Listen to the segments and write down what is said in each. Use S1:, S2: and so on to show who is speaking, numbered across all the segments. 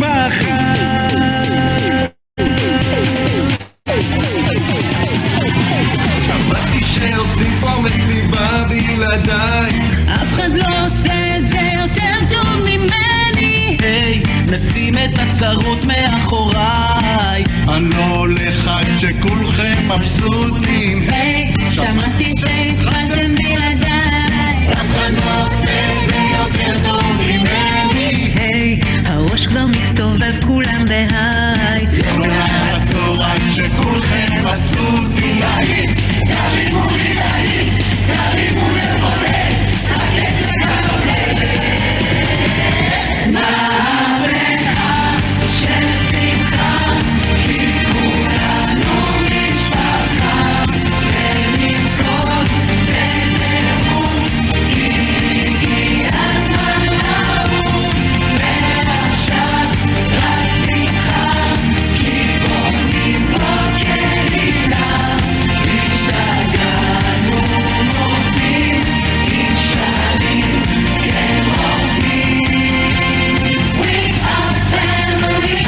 S1: משפחה. שמעתי שעושים פה מסיבה בלעדיי,
S2: אף אחד לא עושה את זה יותר טוב ממני.
S3: היי, נשים את הצרות מאחוריי, אני לא הולך עד שכולכם מבסוטים.
S2: היי, שמעתי שהתחלתם בלעדיי,
S3: אף אחד לא עושה את זה יותר טוב ממני.
S2: היי, הראש כבר מסתובב כולם בהיי,
S3: לא לעצור עד שכולכם מבסוטים. להיט, תרימו לי להיט, תרימו לבודד, הקצב הנולד. מהפכה של שמחה, כי כולנו משפחה, ונרקוד בטירוף, כי הגיע הזמן לעוף, ועכשיו רק שמחה, כי בונים פה קהילה, השתגענו מורדים, עם שנים כן מורדים. We are family.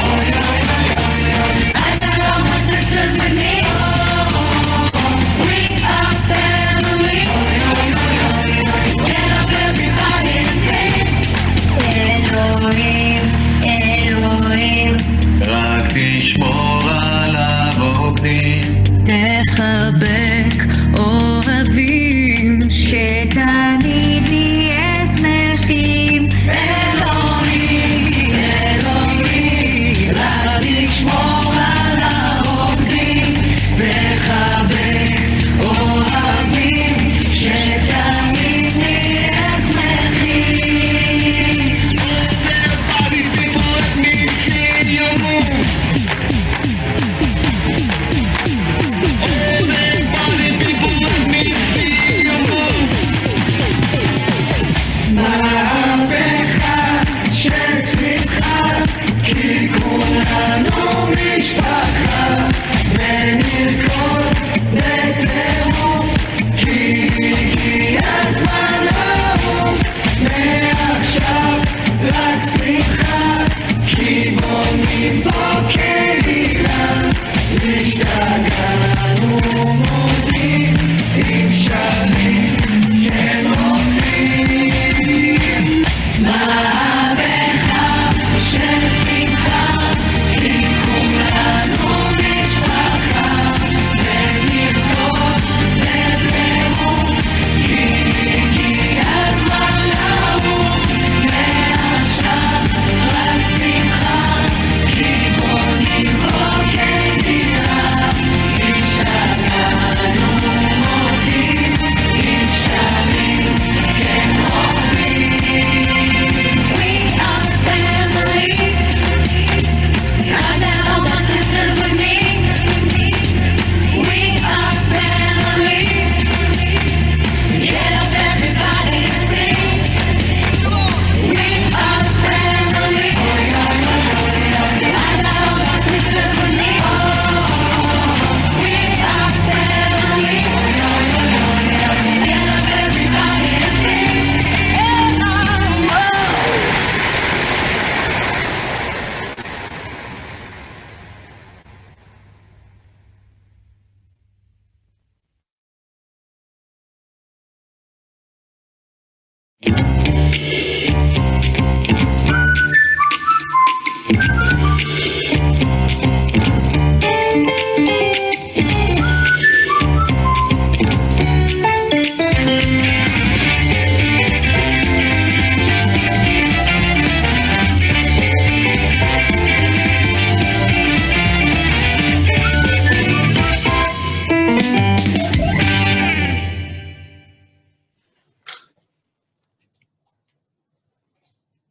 S3: I got all my sisters with me. We are family. Get up everybody and sing. אלוהים, אלוהים,
S1: רק תשמור על הבוגדים,
S2: תחבק אוהבים, שתמיד נהיה שמחים. אלוהים, אלוהים, רק תשמור על הרוקדים, תחבק אוהבים, שתמיד נהיה שמחים.
S3: Everybody people let me see you move. Everybody people let me see you move. מהפכה של שמחה, כי כולנו משפחה, ונרקוד בטירוף, כי הגיע הזמן לעוף, מעכשיו רק שמחה, כי בונים פה קהילה, השתגענו מורדים, עם שנים כן מורדים. מהפכה של שמחה, כי כולנו משפחה, ונרקוד בטירוף, כי הגיע הזמן לעוף, מעכשיו רק שמחה, כי בונים פה קהילה, השתגענו מורדים, עם שנים כן מורדים. We are family. I got all my sisters with me. We are family. Get up everybody and sing. We are family. I got all my sisters with me. We are family. Get up everybody and sing.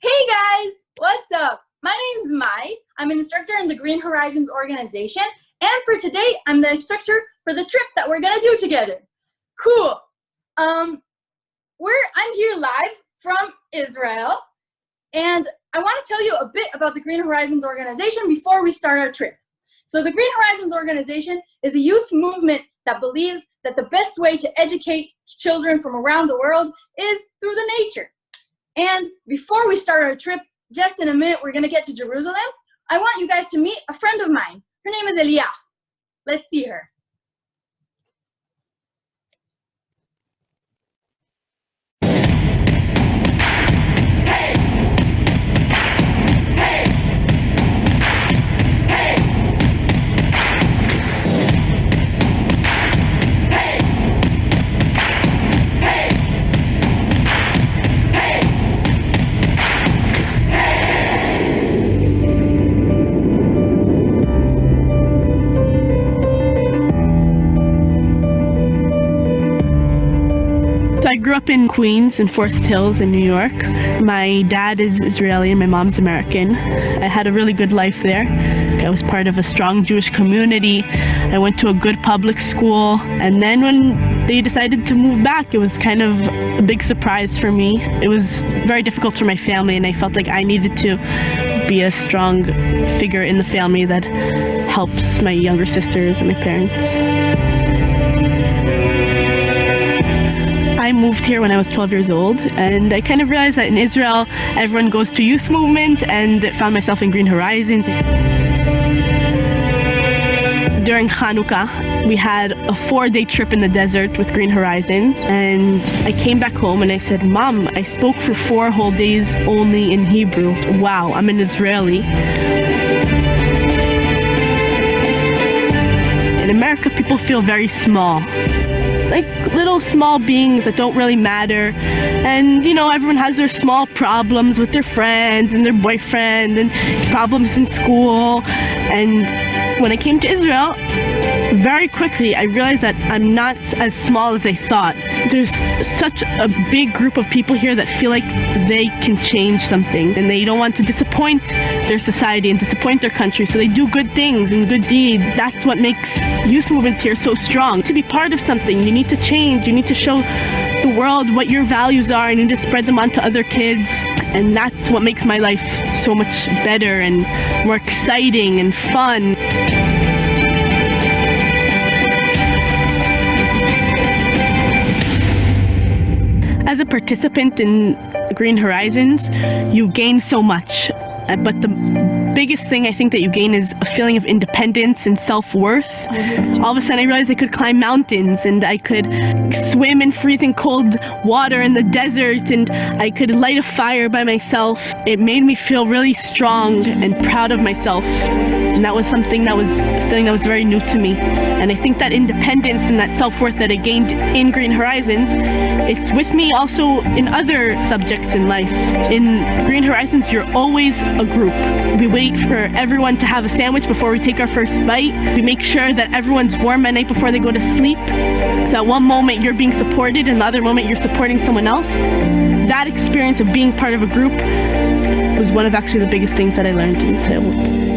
S4: Hey guys, what's up? My name's Mai. I'm an instructor in the Green Horizons organization, and for today, I'm the instructor for the trip that we're gonna do together. Cool. I'm here live from Israel, and I want to tell you a bit about the Green Horizons organization before we start our trip. So the Green Horizons organization is a youth movement that believes that the best way to educate children from around the world is through the nature. And before we start our trip, just in a minute we're going to get to Jerusalem, I want you guys to meet a friend of mine. Her name is Elia. Let's see her.
S5: I grew up in Queens and Forest Hills in New York. My dad is Israeli and my mom's American. I had a really good life there. I was part of a strong Jewish community. I went to a good public school. And then when they decided to move back, it was kind of a big surprise for me. It was very difficult for my family, and I felt like I needed to be a strong figure in the family that helps my younger sisters and my parents. I moved here when I was 12 years old, and I kind of realized that in Israel, everyone goes to youth movement, and found myself in Green Horizons. During Hanukkah, we had a 4-day trip in the desert with Green Horizons, and I came back home and I said, Mom, I spoke for 4 whole days only in Hebrew. Wow, I'm an Israeli. In America, people feel very small. Like little small beings that don't really matter. And you know, everyone has their small problems with their friends and their boyfriend and problems in school. And when I came to Israel, very quickly I realized that I'm not as small as I thought. There's such a big group of people here that feel like they can change something, and they don't want to disappoint their society and disappoint their country, so they do good things and good deeds. That's what makes youth movements here so strong. To be part of something, you need to change, you need to show the world what your values are, and you need to spread them on to other kids. And that's what makes my life so much better and more exciting and fun. As a participant in Green Horizons, you gain so much. But the biggest thing I think that you gain is a feeling of independence and self-worth. All of a sudden I realized I could climb mountains, and I could swim in freezing cold water in the desert, and I could light a fire by myself. It made me feel really strong and proud of myself. And that was something that was a feeling that was very new to me. And I think that independence and that self-worth that I gained in Green Horizons, it's with me also in other subjects in life. In Green Horizons, you're always a group. We wait for everyone to have a sandwich before we take our first bite. We make sure that everyone's warm at night before they go to sleep. So at one moment you're being supported, and the other moment you're supporting someone else. That experience of being part of a group was one of actually the biggest things that I learned in Seyרות.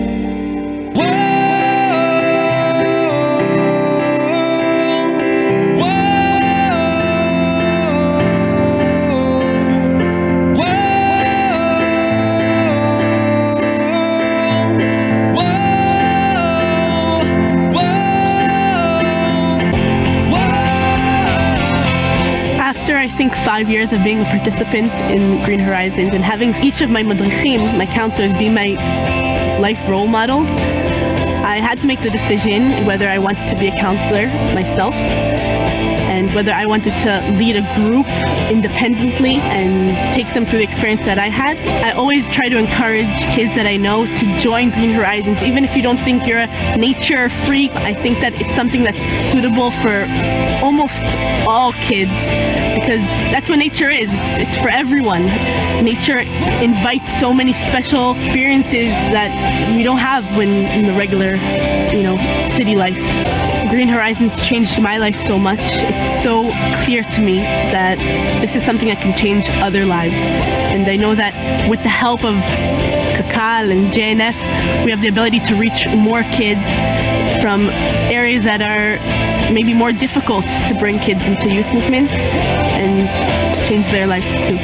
S5: I think 5 years of being a participant in Green Horizons and having each of my madrichim, my counselors, be my life role models, I had to make the decision whether I wanted to be a counselor myself and whether I wanted to lead a group independently and take them through the experience that I had. I always try to encourage kids that I know to join Green Horizons, even if you don't think you're a nature freak. I think that it's something that's suitable for almost all kids, because that's what nature is. It's for everyone. Nature invites so many special experiences that we don't have when in the regular, city life. Green Horizons changed my life so much. It's so clear to me that this is something that can change other lives. And I know that with the help of Kakal and JNF, we have the ability to reach more kids from areas that are maybe more difficult to bring kids into youth movements and to change their lives too.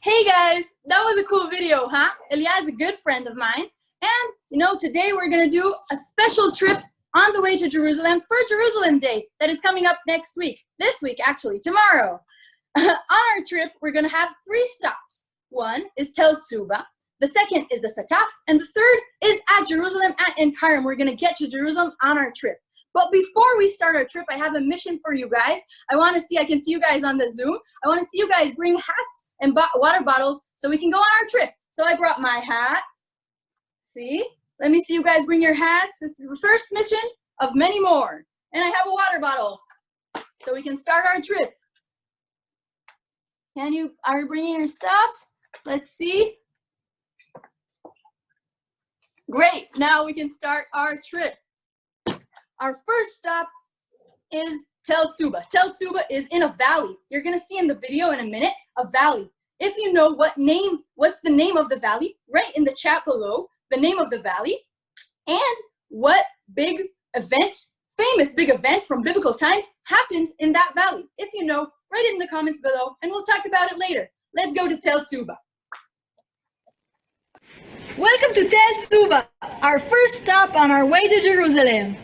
S4: Hey guys, that was a cool video, huh? Elia is a good friend of mine. And, today we're going to do a special trip on the way to Jerusalem for Jerusalem Day that is coming up next week. This week, actually, tomorrow. On our trip, we're going to have 3 stops. One is Tel Tzuba, the second is the Sataf, and the third is at Jerusalem at En Karim. We're going to get to Jerusalem on our trip. But before we start our trip, I have a mission for you guys. I can see you guys on the Zoom. I want to see you guys bring hats and water bottles so we can go on our trip. So I brought my hat. See? Let me see you guys bring your hats. It's the first mission of many more. And I have a water bottle so we can start our trip. Are you bringing your stuff? Let's see. Great, now we can start our trip. Our first stop is Tel Tzuba. Tel Tzuba is in a valley. You're gonna see in the video in a minute, a valley. If you know what's the name of the valley, write in the chat below the name of the valley and what famous big event from biblical times happened in that valley. If you know, write it in the comments below and we'll talk about it later. Let's go to Tel Tzuba. Welcome to Tel Tzuba, our first stop on our way to Jerusalem.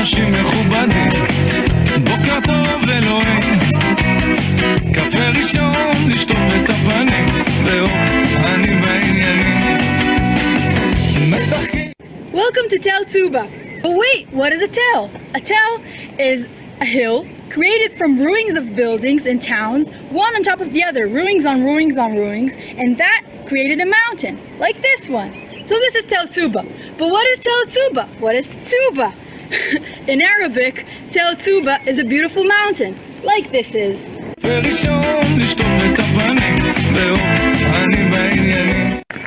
S1: אנשים מכובדים, בוקר טוב אלוהים, קפה ראשון לשטוף את הפנים, והוא אני בעניינים, משחקים.
S4: Welcome to Tel Tzuba. But wait, what is a tel? A tel is a hill created from ruins of buildings and towns, one on top of the other, ruins on ruins on ruins, and that created a mountain, like this one. So this is Tel Tzuba. But what is Tel Tzuba? What is Tzuba? In Arabic, Tel Tzuba is a beautiful mountain, like this is.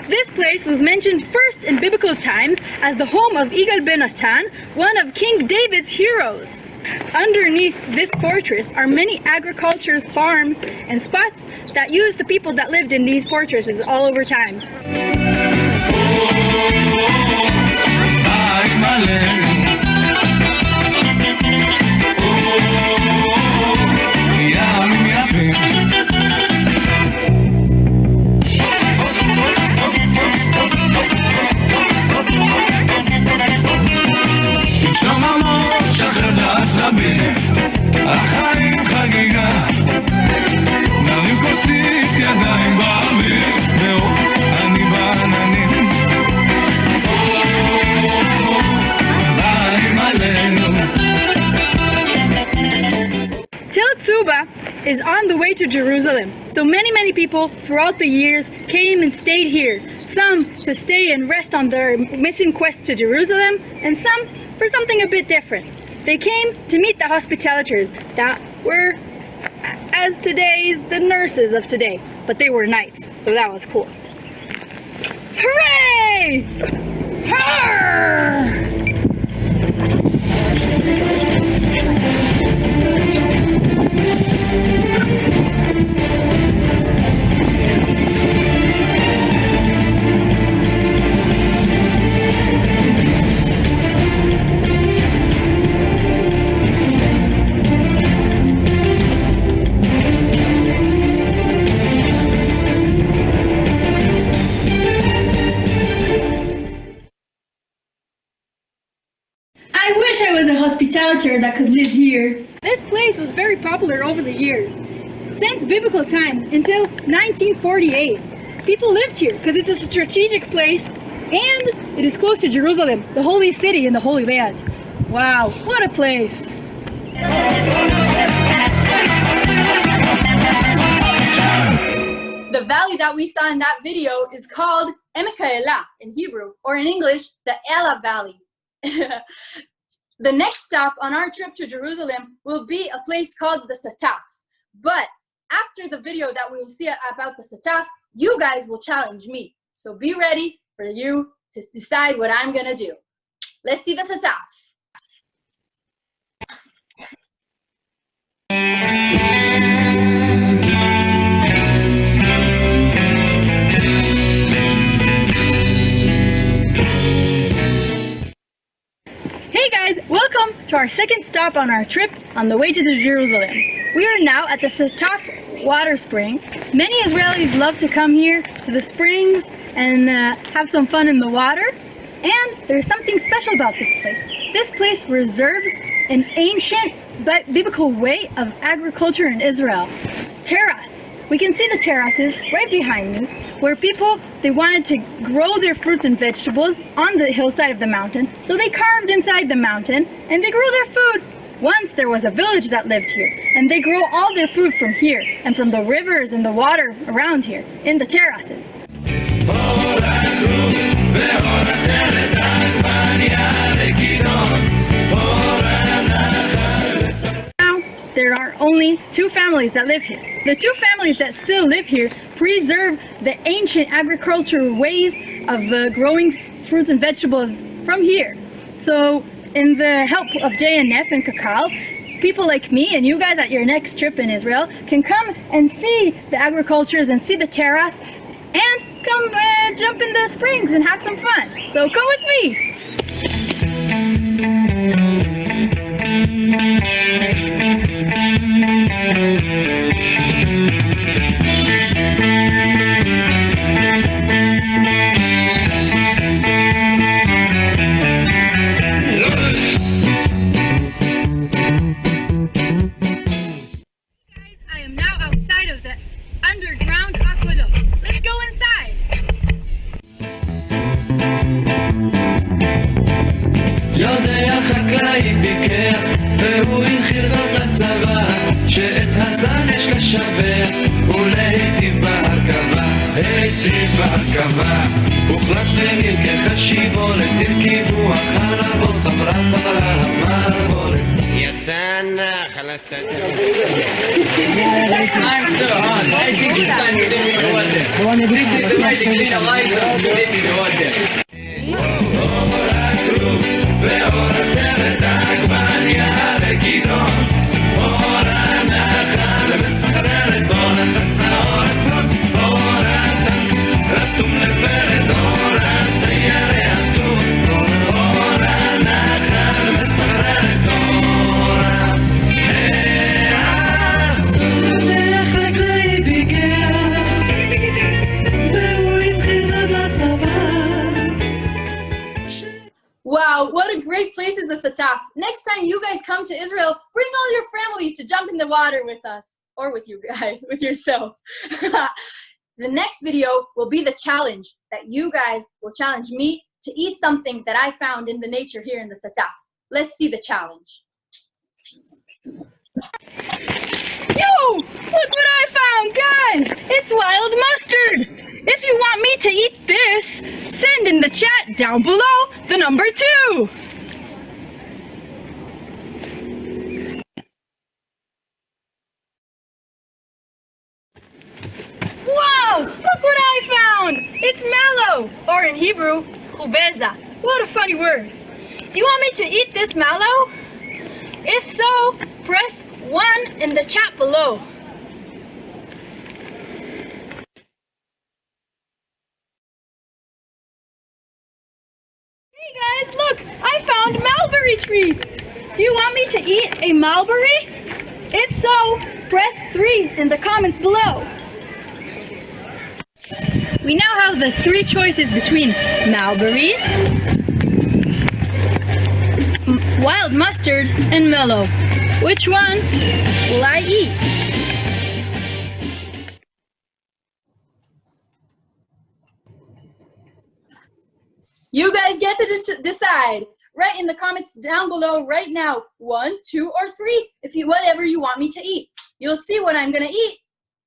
S4: This place was mentioned first in biblical times as the home of Igal ben Natan, one of King David's heroes. Underneath this fortress are many agricultures, farms, and spots that used the people that lived in these fortresses all over time.
S1: שוממות שחרר לעצבים, החיים חגיגה, נרים כוסית ידיים באוויר, והוא אני בעננים, באים עלינו.
S4: Tel Tzuba is on the way to Jerusalem, so many people throughout the years came and stayed here. Some to stay and rest on their mission quest to Jerusalem, and some for something a bit different. They came to meet the hospitalitors that were, as today, the nurses of today, but they were knights, so that was cool. Hooray! Arr! I wish I was a hospitalitor that could live here. This place was very popular over the years. Since biblical times until 1948, people lived here because it's a strategic place and it is close to Jerusalem, the holy city in the Holy Land. Wow, what a place! The valley that we saw in that video is called Emek Ha'elah in Hebrew, or in English, the Ela Valley. The next stop on our trip to Jerusalem will be a place called the Sataf. But after the video that we will see about the Sataf, you guys will challenge me. So be ready for you to decide what I'm gonna do. Let's see the Sataf.
S6: to our second stop on our trip on the way to Jerusalem. We are now at the Sataf water spring. Many Israelis love to come here to the springs and have some fun in the water. And there's something special about this place. This place reserves an ancient biblical way of agriculture in Israel. Terrace. We can see the terraces right behind me, where people, they wanted to grow their fruits and vegetables on the hillside of the mountain, so they carved inside the mountain and they grew their food. Once there was a village that lived here, and they grow all their food from here and from the rivers and the water around here in the terraces. Now, there are only two families that live here. The two families that still live here preserve the ancient agricultural ways of growing fruits and vegetables from here. So, in the help of JNF and Kakal, people like me and you guys at your next trip in Israel can come and see the agricultures and see the terrace and come jump in the springs and have some fun. So come with me!
S1: יודע חקלאי פיקח והוא הנחיל זאת לצבא שאת הזן יש לשבח ולהיטיב בהרכבה היטיב בהרכבה הוחלט ונלקח שיבולת תרכיבו החרבות חברה חברה המערבולת
S7: יצאנה חלסת
S8: I'm so hot. I think it's time to get me the water. This is the way to clean a light up to get me the water.
S1: ואור הטבת העגבניה לכידון אור הנחל מסחררת אור החסה אור הצלון אור הטנק רתום לפרד אור הסיירי הטון אור הנחל מסחררת אור העצור והחקלאי פיקח והוא הנחיל זאת לצבא.
S4: Wow, what a great place is the Sataf. Next time you guys come to Israel, bring all your families to jump in the water with us. Or with you guys, with yourselves. The next video will be the challenge that you guys will challenge me to eat something that I found in the nature here in the Sataf. Let's see the challenge.
S6: Yo! Look what I found, guys! It's wild mustard! If you want me to eat this, send in the chat down below the number 2. Wow! Look what I found! It's mallow, or in Hebrew, chubeza. What a funny word. Do you want me to eat this mallow? If so, press 1 in the chat below. Hey guys, look! I found mulberry tree! Do you want me to eat a mulberry? If so, press 3 in the comments below. We now have the 3 choices between mulberries, wild mustard, and mellow. Which one will I eat?
S4: You guys get to decide. Write in the comments down below right now, 1, 2, or 3, if you whatever you want me to eat. You'll see what I'm gonna eat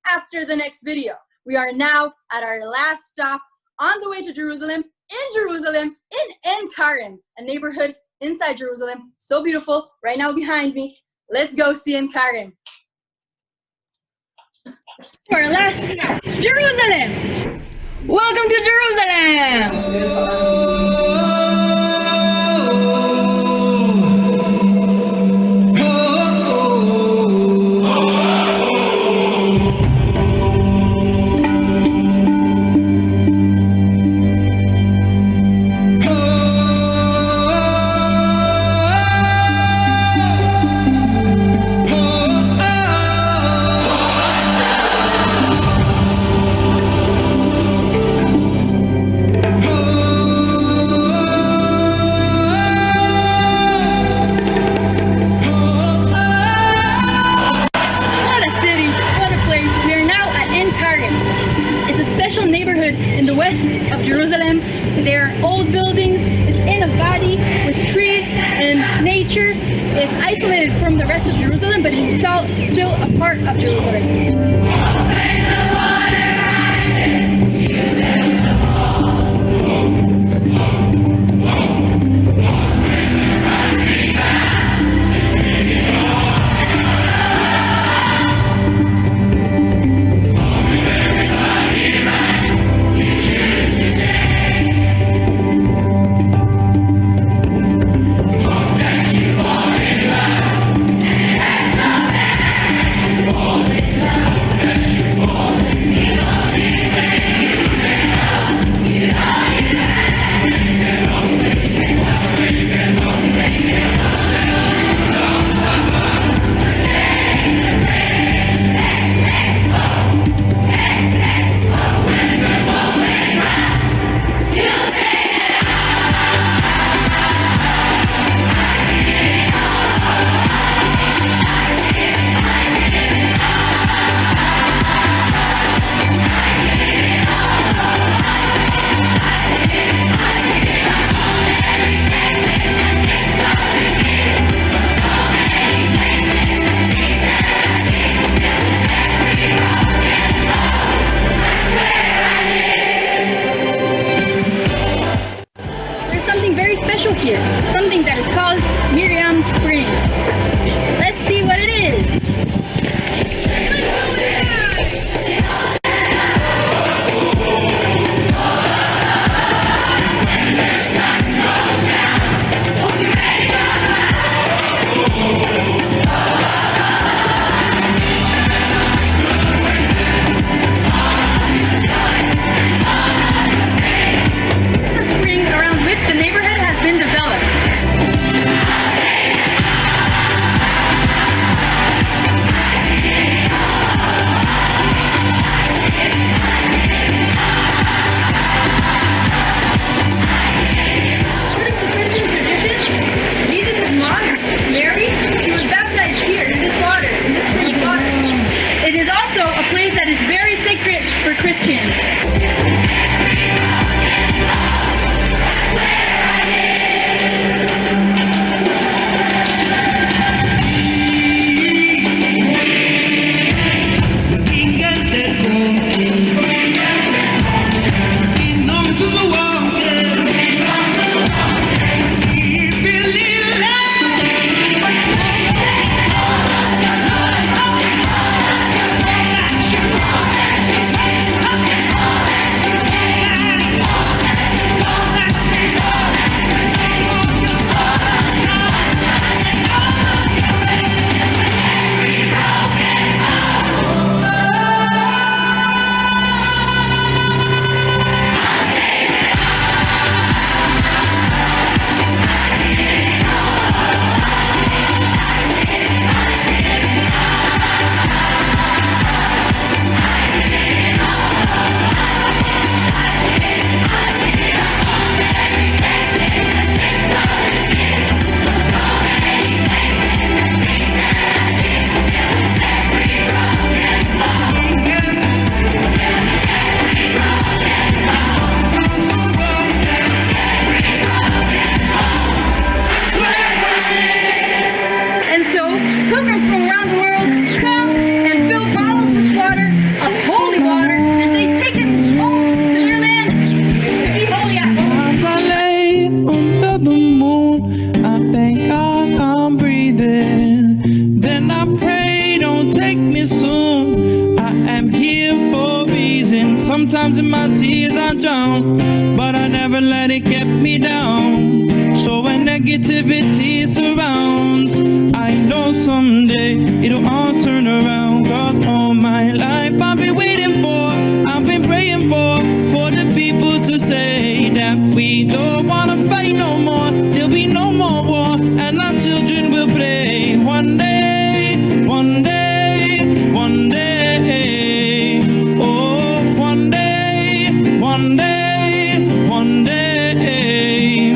S4: after the next video. We are now at our last stop on the way to Jerusalem, in En Karim, a neighborhood inside Jerusalem. So beautiful, right now behind me. Let's go see En Karim.
S6: Our last stop, Jerusalem! Welcome to Jerusalem! west of Jerusalem. They're old buildings. It's in a valley with trees and nature. It's isolated from the rest of Jerusalem, but it's still a part of Jerusalem. Here, something that is called Miriam Spring. Let's see what it is. Spring around which the neighborhood has been developed. Christians.
S9: Sometimes in my tears I drown, but I never let it get me down. So when negativity surrounds, I know someday it'll all turn around. 'Cause all my life I've been waiting for, I've been praying for the people to say that we don't wanna fight no more. There'll be no more war, and our children will play. One day, one day, one day. One day, one day.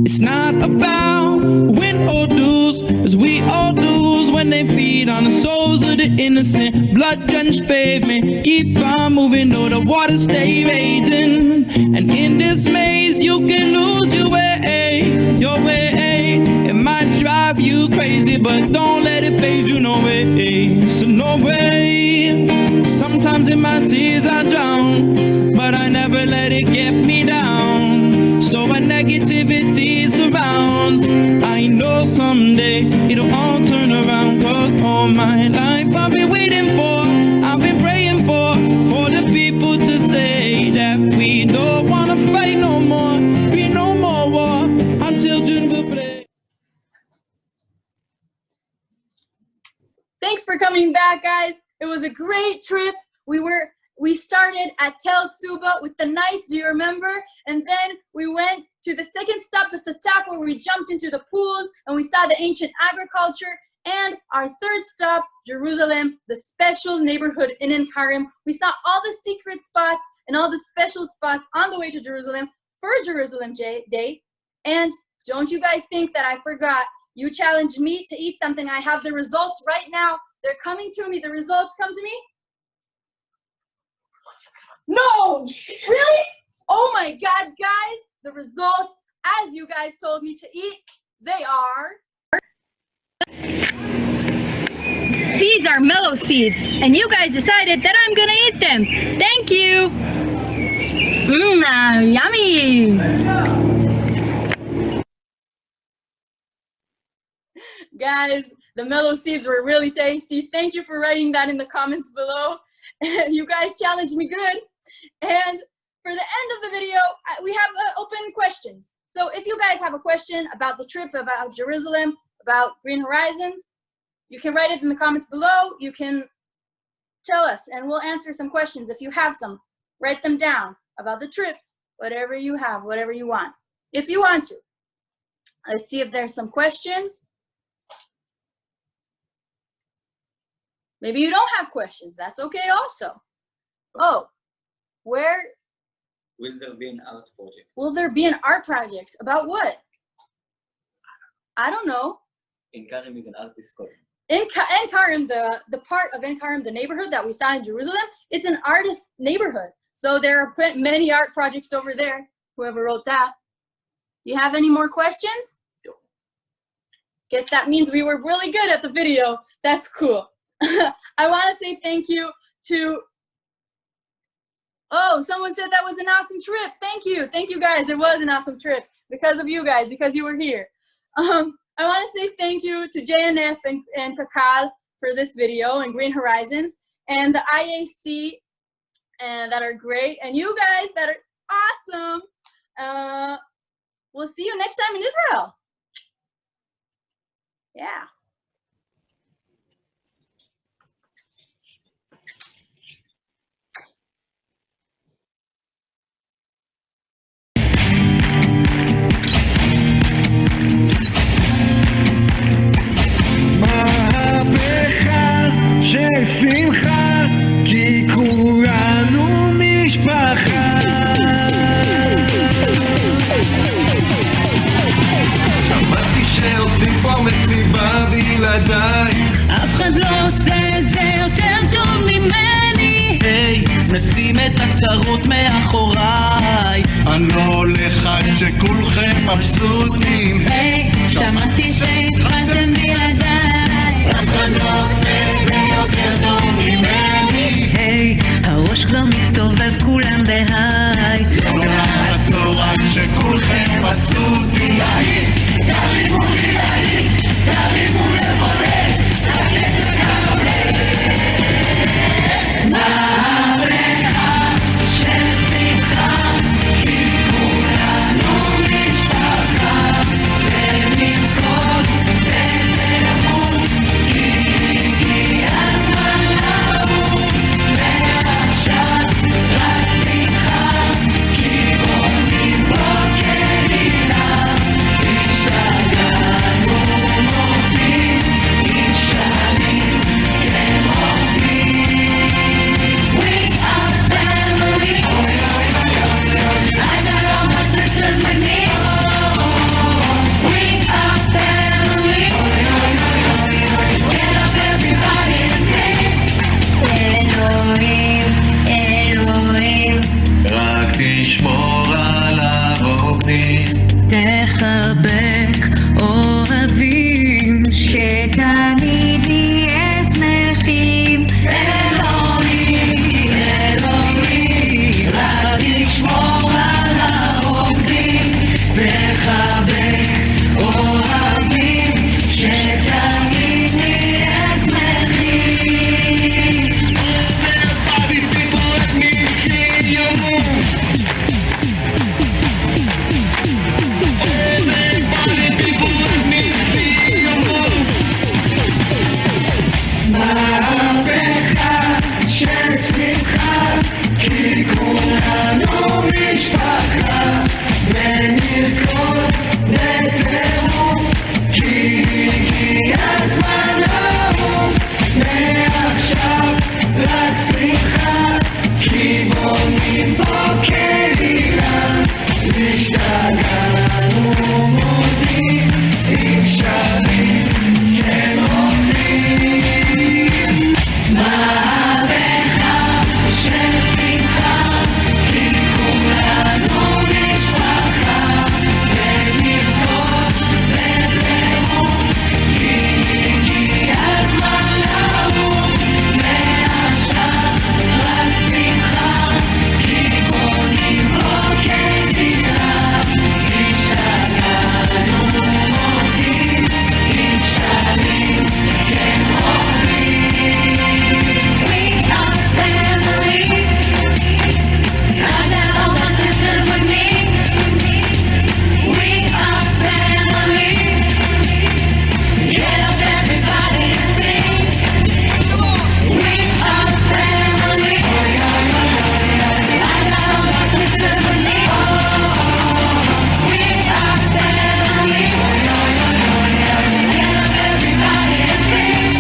S9: It's not about win or lose, 'cause we all lose when they feed on the souls of the innocent, blood-drenched pavement. Keep on moving, though the water stay raging. And in this maze, you can lose your way, your way. It might drive you crazy, but don't let it phase you, no way. So no way. Sometimes in my tears I drown, but I never let it get me down. So when negativity surrounds, I know someday it'll all turn around. Cause all my life I've been waiting for, I've been praying for the people to say that we don't wanna fight no more, be no more war, our children will play.
S4: Thanks for coming back, guys. It was a great trip. We started at Tel Tzuba with the Knights, do you remember? And then we went to the second stop, the Sataf, where we jumped into the pools and we saw the ancient agriculture. And our third stop, Jerusalem, the special neighborhood in Ein Karim. We saw all the secret spots and all the special spots on the way to Jerusalem for Jerusalem Day. And don't you guys think that I forgot? You challenged me to eat something. I have the results right now. They're coming to me. The results come to me. No! Really? Oh my God, guys. The results, as you guys told me to eat, they are...
S6: These are mellow seeds, and you guys decided that I'm gonna eat them. Thank you. Yummy.
S4: Guys, the mellow seeds were really tasty. Thank you for writing that in the comments below. You guys challenged me good. And for the end of the video, we have open questions. So if you guys have a question about the trip, about Jerusalem, about Green Horizons, you can write it in the comments below. You can tell us and we'll answer some questions. If you have some, write them down about the trip, whatever you have, whatever you want, if you want to. Let's see if there's some questions. Maybe you don't have questions. That's okay also. Oh, where?
S8: Will there be an art project?
S4: Will there be an art project? About what? I don't know.
S8: Ein Karim is an artist colony.
S4: Ein Karim, the part of Ein Karim, the neighborhood that we saw in Jerusalem, it's an artist neighborhood. So there are many art projects over there, whoever wrote that. Do you have any more questions? Guess that means we were really good at the video. That's cool. I want to say thank you to... Oh, someone said that was an awesome trip. Thank you. Thank you, guys. It was an awesome trip because of you guys, because you were here. I want to say thank you to JNF and Kakal for this video and Green Horizons and the IAC that are great and you guys that are awesome. We'll see you next time in Israel. Yeah.
S1: של שמחה, כי כולנו משפחה. שמעתי שעושים פה מסיבה בלעדיי.
S2: אף אחד לא עושה את זה יותר טוב ממני.
S3: היי, נשים את הצרות מאחוריי. אני לא הולך עד שכולכם מבסוטים.
S2: היי, שמעתי שהתחלתם בלעדיי.
S3: אף אחד לא עושה את זה יותר טוב ממני.
S2: היי, הראש כבר מסתובב כולם בהיי.
S3: לא לעצור עד שכולכם מבסוטים. תרימו לי להיט, תרימו לבודד, הקצב כאן עולה. מהפכה של שמחה, כי כולנו משפחה, ונרקוד בזהות, כי הגיע הזמן לעוף, ועכשיו רק שמחה, כי בונים בו קהילה, השתגענו.
S1: תשמור על הרוקדים.
S2: תחבק אוהבים שתמיד נהיה שמחים. אלוהים, אלוהים, רק תשמור על הרוקדים. תחבק אוהבים שתמיד נהיה שמחים.
S1: Everybody, people, let me see you move. Everybody, people, let me see you move. מהפכה של שמחה, כי כולנו משפחה, ונרקוד בטירוף, כי הגיע הזמן לעוף. מעכשיו רק שמחה, כי בונים פה קהילה. השתגענו מודים, עם שרים כן עובדים. מהפכה של שמחה, כי כולנו משפחה, ונרקוד בטירוף, כי הגיע הזמן לעוף. מעכשיו רק שמחה, כי בונים פה קהילה. השתגענו מודים, עם שרים כן עובדים. We are family. I got all my sisters with me. We are family. Get up everybody and sing. We are family. I got all my sisters with me. We are family. Get up everybody and sing.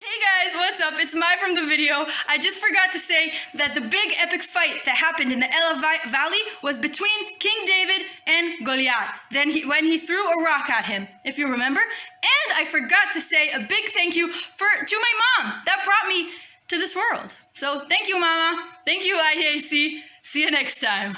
S6: Hey guys, what's up? It's Mai from the video. I just forgot to say that the big epic fight that happened in the Ela Valley was between King David and Goliath. When he threw a rock at him, if you remember. And I forgot to say a big thank you to my mom that brought me to this world. So thank you, Mama. Thank you, IAC. See you next time.